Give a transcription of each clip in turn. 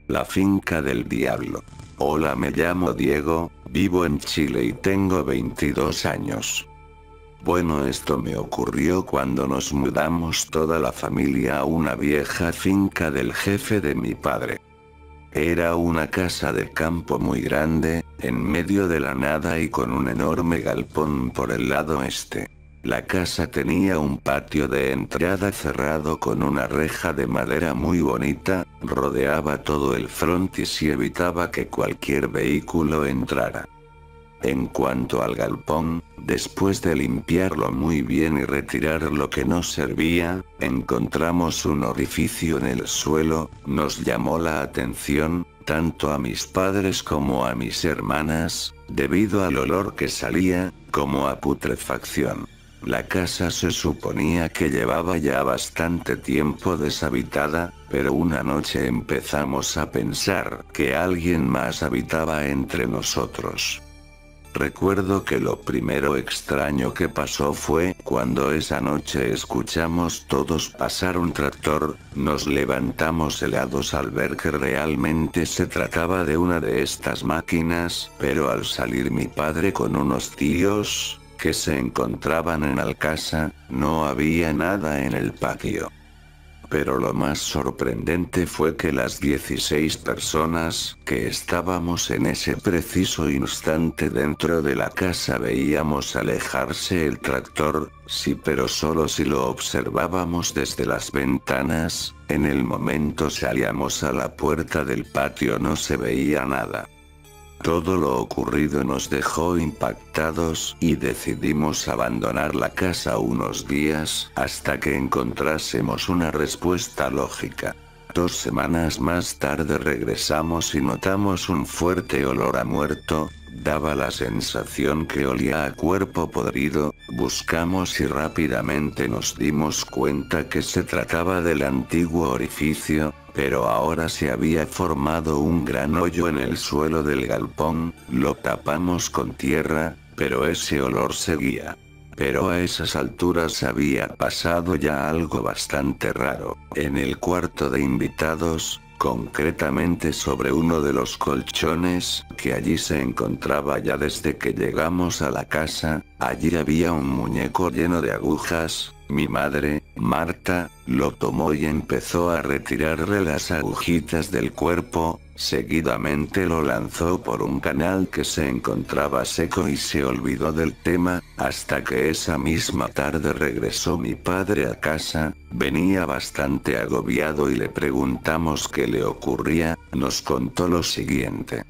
La finca del diablo. Hola, me llamo Diego, vivo en Chile y tengo 22 años. Bueno, esto me ocurrió cuando nos mudamos toda la familia a una vieja finca del jefe de mi padre. Era una casa de campo muy grande, en medio de la nada y con un enorme galpón por el lado este. La casa tenía un patio de entrada cerrado con una reja de madera muy bonita, rodeaba todo el frontis y evitaba que cualquier vehículo entrara. En cuanto al galpón, después de limpiarlo muy bien y retirar lo que no servía, encontramos un orificio en el suelo. Nos llamó la atención, tanto a mis padres como a mis hermanas, debido al olor que salía, como a putrefacción. La casa se suponía que llevaba ya bastante tiempo deshabitada, pero una noche empezamos a pensar que alguien más habitaba entre nosotros. Recuerdo que lo primero extraño que pasó fue cuando esa noche escuchamos todos pasar un tractor. Nos levantamos helados al ver que realmente se trataba de una de estas máquinas, pero al salir mi padre con unos tíos, que se encontraban en la casa, no había nada en el patio. Pero lo más sorprendente fue que las 16 personas que estábamos en ese preciso instante dentro de la casa veíamos alejarse el tractor, sí, pero solo si lo observábamos desde las ventanas. En el momento salíamos a la puerta del patio no se veía nada. Todo lo ocurrido nos dejó impactados y decidimos abandonar la casa unos días hasta que encontrásemos una respuesta lógica. 2 semanas más tarde regresamos y notamos un fuerte olor a muerto, daba la sensación que olía a cuerpo podrido. Buscamos y rápidamente nos dimos cuenta que se trataba del antiguo orificio, pero ahora se había formado un gran hoyo en el suelo del galpón. Lo tapamos con tierra, pero ese olor seguía. Pero a esas alturas había pasado ya algo bastante raro. En el cuarto de invitados, concretamente sobre uno de los colchones que allí se encontraba ya desde que llegamos a la casa, allí había un muñeco lleno de agujas. Mi madre, Marta, lo tomó y empezó a retirarle las agujitas del cuerpo. Seguidamente lo lanzó por un canal que se encontraba seco y se olvidó del tema, hasta que esa misma tarde regresó mi padre a casa. Venía bastante agobiado y le preguntamos qué le ocurría. Nos contó lo siguiente.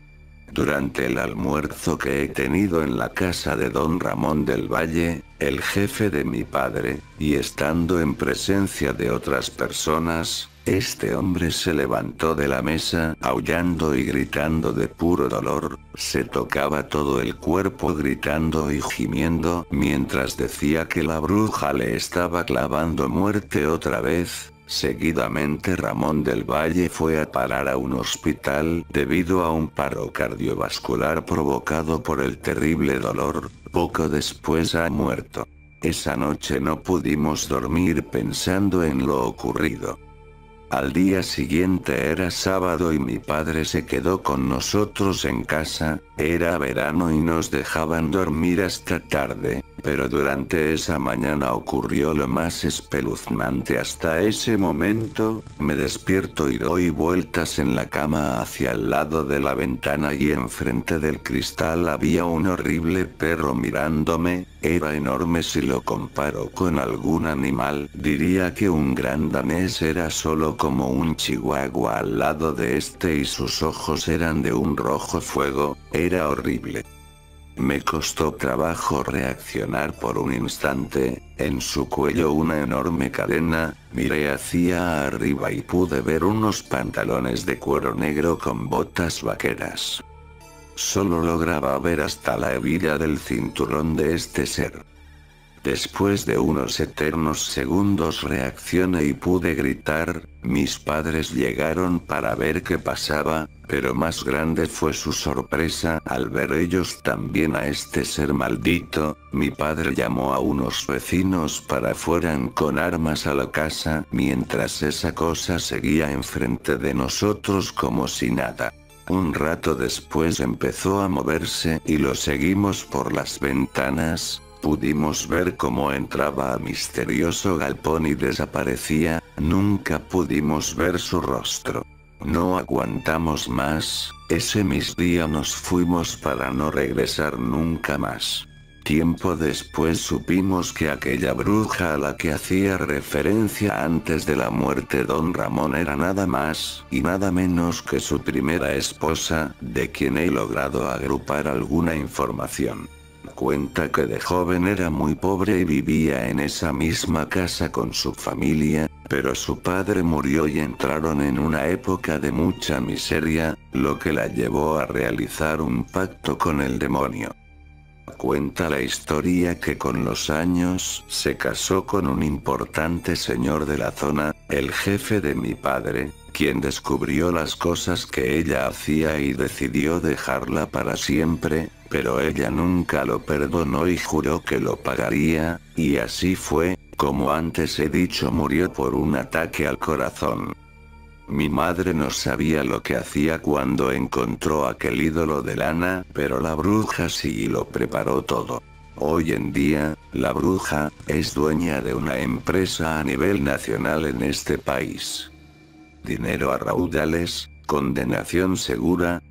Durante el almuerzo que he tenido en la casa de don Ramón del Valle, el jefe de mi padre, y estando en presencia de otras personas, este hombre se levantó de la mesa, aullando y gritando de puro dolor. Se tocaba todo el cuerpo gritando y gimiendo, mientras decía que la bruja le estaba clavando muerte otra vez. Seguidamente Ramón del Valle fue a parar a un hospital debido a un paro cardiovascular provocado por el terrible dolor. Poco después ha muerto. Esa noche no pudimos dormir pensando en lo ocurrido. Al día siguiente era sábado y mi padre se quedó con nosotros en casa. Era verano y nos dejaban dormir hasta tarde, pero durante esa mañana ocurrió lo más espeluznante hasta ese momento. Me despierto y doy vueltas en la cama hacia el lado de la ventana y enfrente del cristal había un horrible perro mirándome. Era enorme. Si lo comparo con algún animal, diría que un gran danés. Era solo como un chihuahua al lado de este y sus ojos eran de un rojo fuego. Era horrible. Me costó trabajo reaccionar por un instante. En su cuello una enorme cadena. Miré hacia arriba y pude ver unos pantalones de cuero negro con botas vaqueras. Solo lograba ver hasta la hebilla del cinturón de este ser. Después de unos eternos segundos reaccioné y pude gritar. Mis padres llegaron para ver qué pasaba, pero más grande fue su sorpresa al ver ellos también a este ser maldito. Mi padre llamó a unos vecinos para fueran con armas a la casa, mientras esa cosa seguía enfrente de nosotros como si nada. Un rato después empezó a moverse y lo seguimos por las ventanas. Pudimos ver cómo entraba a misterioso galpón y desaparecía. Nunca pudimos ver su rostro. No aguantamos más. Ese mismo día nos fuimos para no regresar nunca más. Tiempo después supimos que aquella bruja a la que hacía referencia antes de la muerte don Ramón era nada más y nada menos que su primera esposa, de quien he logrado agrupar alguna información. Cuenta que de joven era muy pobre y vivía en esa misma casa con su familia, pero su padre murió y entraron en una época de mucha miseria, lo que la llevó a realizar un pacto con el demonio. Cuenta la historia que con los años se casó con un importante señor de la zona, el jefe de mi padre, quien descubrió las cosas que ella hacía y decidió dejarla para siempre, pero ella nunca lo perdonó y juró que lo pagaría, y así fue. Como antes he dicho, murió por un ataque al corazón. Mi madre no sabía lo que hacía cuando encontró aquel ídolo de lana, pero la bruja sí lo preparó todo. Hoy en día, la bruja es dueña de una empresa a nivel nacional en este país. Dinero a raudales, condenación segura,